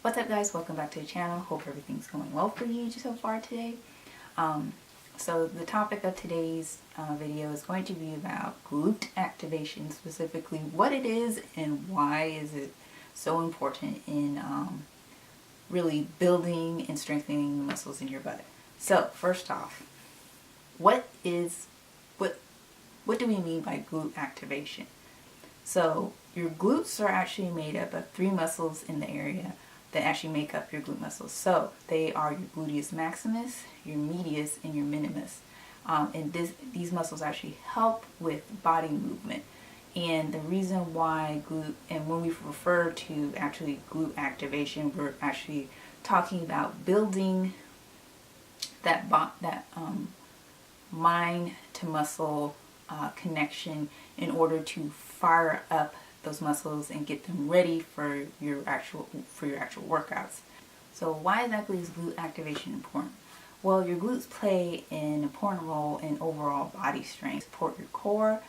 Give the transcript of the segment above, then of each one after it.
What's up, guys? Welcome back to the channel. Hope everything's going well for you so far today. So the topic of today's video is going to be about glute activation, specifically what it is and why is it so important in really building and strengthening the muscles in your butt. So first off, what do we mean by glute activation? So your glutes are actually made up of three muscles in the area that actually make up your glute muscles. So they are your gluteus maximus, your medius, and your minimus. And these muscles actually help with body movement. And the reason why glute, and when we refer to actually glute activation, we're actually talking about building that mind to muscle connection in order to fire up those muscles and get them ready for your actual workouts. So why exactly is glute activation important? Well, your glutes play an important role in overall body strength. Support your core,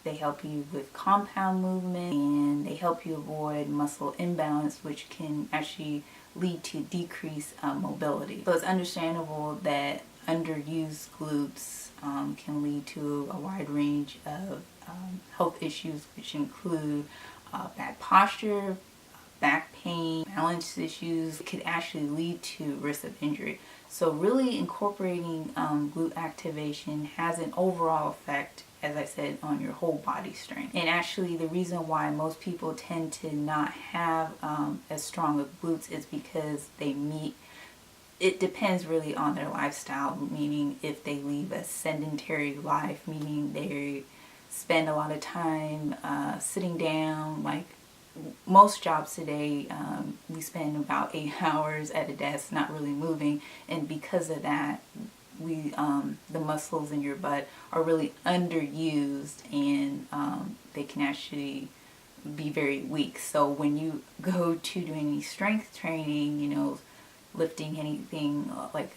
they help you with compound movement, and they help you avoid muscle imbalance, which can actually lead to decreased mobility. So it's understandable that underused glutes can lead to a wide range of health issues, which include bad posture, back pain, balance issues. It could actually lead to risk of injury. So really incorporating glute activation has an overall effect, as I said, on your whole body strength. And actually the reason why most people tend to not have as strong of glutes is because it depends really on their lifestyle, meaning if they lead a sedentary life, meaning they spend a lot of time sitting down. Like most jobs today, we spend about 8 hours at a desk not really moving, and because of that, the muscles in your butt are really underused, and they can actually be very weak. So when you go to doing any strength training, lifting anything like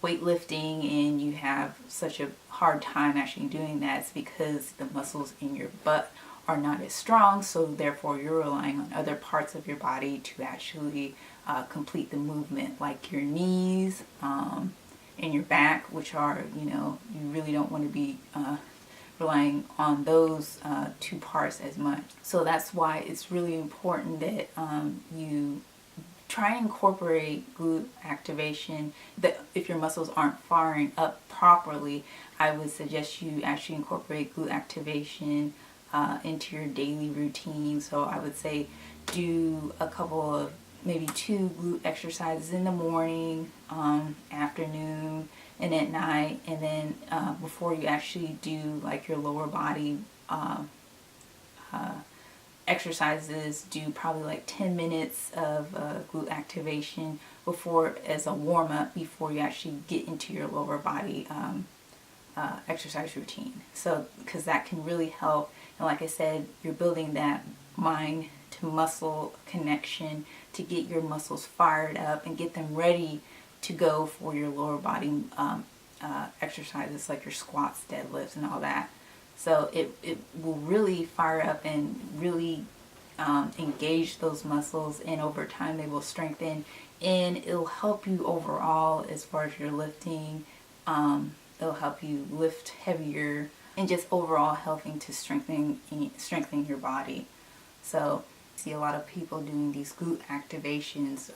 weightlifting, and you have such a hard time actually doing that, it's because the muscles in your butt are not as strong, so therefore you're relying on other parts of your body to actually complete the movement, like your knees and your back, which are, you really don't want to be relying on those two parts as much. So that's why it's really important that you try and incorporate glute activation. That if your muscles aren't firing up properly, I would suggest you actually incorporate glute activation into your daily routine. So I would say do a couple of, maybe 2 glute exercises in the morning, afternoon, and at night, and then before you actually do like your lower body exercises, do probably like 10 minutes of glute activation before, as a warm-up, before you actually get into your lower body exercise routine. So because that can really help, and like I said, you're building that mind to muscle connection to get your muscles fired up and get them ready to go for your lower body exercises, like your squats, deadlifts, and all that. So it will really fire up and really engage those muscles, and over time they will strengthen, and it'll help you overall as far as your lifting. It'll help you lift heavier, and just overall helping to strengthen your body. So I see a lot of people doing these glute activations.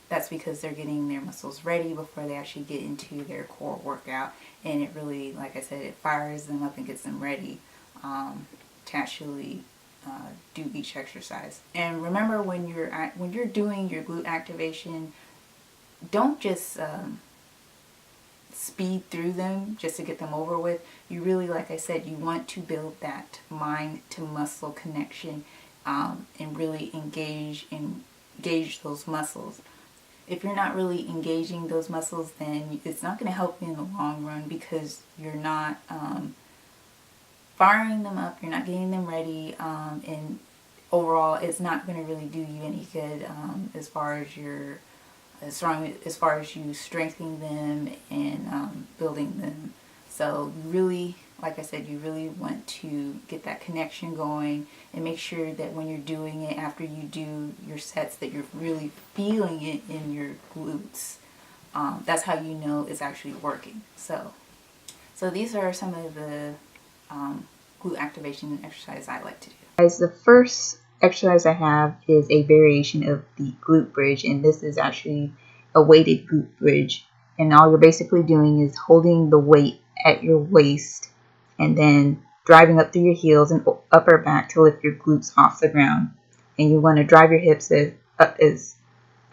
That's because they're getting their muscles ready before they actually get into their core workout, and it really, like I said, it fires them up and gets them ready to actually do each exercise. And remember, when you're doing your glute activation, don't just speed through them just to get them over with. You really, like I said, you want to build that mind to muscle connection and really engage those muscles. If you're not really engaging those muscles, then it's not going to help you in the long run, because you're not firing them up, you're not getting them ready, and overall it's not going to really do you any good as far as you strengthening them and building them. So you really like I said, you really want to get that connection going and make sure that when you're doing it, after you do your sets, that you're really feeling it in your glutes. That's how you know it's actually working. So these are some of the glute activation exercises I like to do. Guys, the first exercise I have is a variation of the glute bridge, and this is actually a weighted glute bridge. And all you're basically doing is holding the weight at your waist and then driving up through your heels and upper back to lift your glutes off the ground. And you want to drive your hips up as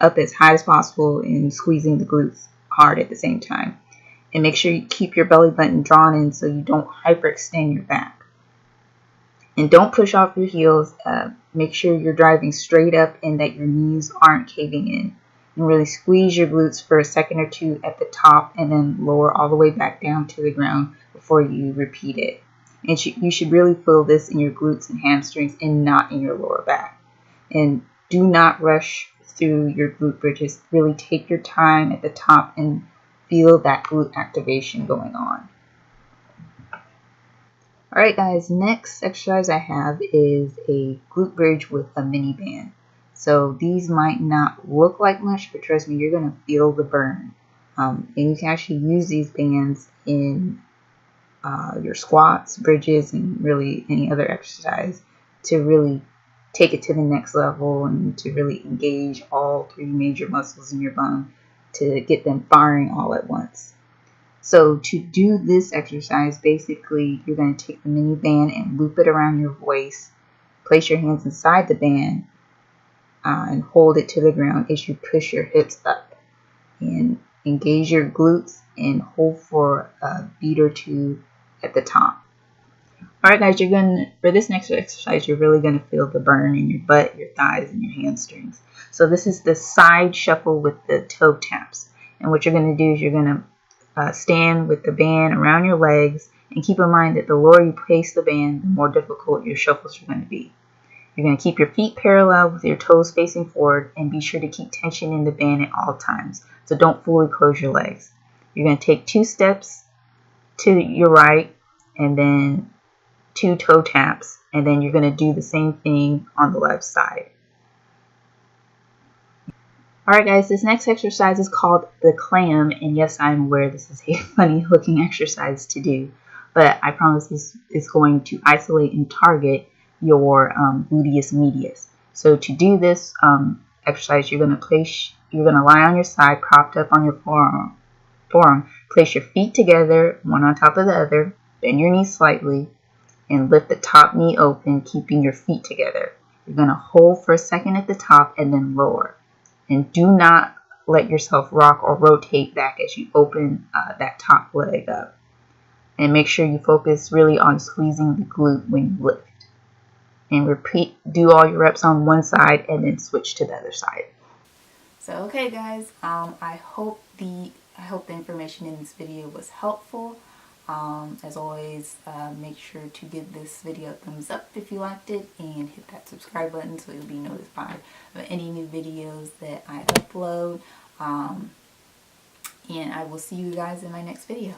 high as possible and squeezing the glutes hard at the same time. And make sure you keep your belly button drawn in so you don't hyperextend your back. And don't push off your heels. Make sure you're driving straight up and that your knees aren't caving in. And really squeeze your glutes for a second or two at the top and then lower all the way back down to the ground before you repeat it. And you should really feel this in your glutes and hamstrings and not in your lower back. And do not rush through your glute bridges. Really take your time at the top and feel that glute activation going on. Alright guys, next exercise I have is a glute bridge with a mini band. So these might not look like much, but trust me, you're going to feel the burn. And you can actually use these bands in your squats, bridges, and really any other exercise to really take it to the next level and to really engage all three major muscles in your bum to get them firing all at once. So to do this exercise, basically you're going to take the mini band and loop it around your waist, place your hands inside the band, and hold it to the ground as you push your hips up. And engage your glutes and hold for a beat or two at the top. Alright guys, for this next exercise, you're really going to feel the burn in your butt, your thighs, and your hamstrings. So this is the side shuffle with the toe taps. And what you're going to do is you're going to stand with the band around your legs, and keep in mind that the lower you place the band, the more difficult your shuffles are going to be. You're going to keep your feet parallel with your toes facing forward, and be sure to keep tension in the band at all times. So don't fully close your legs. You're going to take 2 steps to your right, and then 2 toe taps, and then you're going to do the same thing on the left side. Alright guys, this next exercise is called the clam, and yes, I'm aware this is a funny looking exercise to do, but I promise this is going to isolate and target your gluteus medius. So to do this exercise, you're going to lie on your side, propped up on your forearm. Place your feet together, one on top of the other, bend your knees slightly, and lift the top knee open, keeping your feet together. You're going to hold for a second at the top and then lower. And do not let yourself rock or rotate back as you open that top leg up. And make sure you focus really on squeezing the glute when you lift. And do all your reps on one side and then switch to the other side. So okay guys, I hope the information in this video was helpful. As always, make sure to give this video a thumbs up if you liked it, and hit that subscribe button so you'll be notified of any new videos that I upload. And I will see you guys in my next video.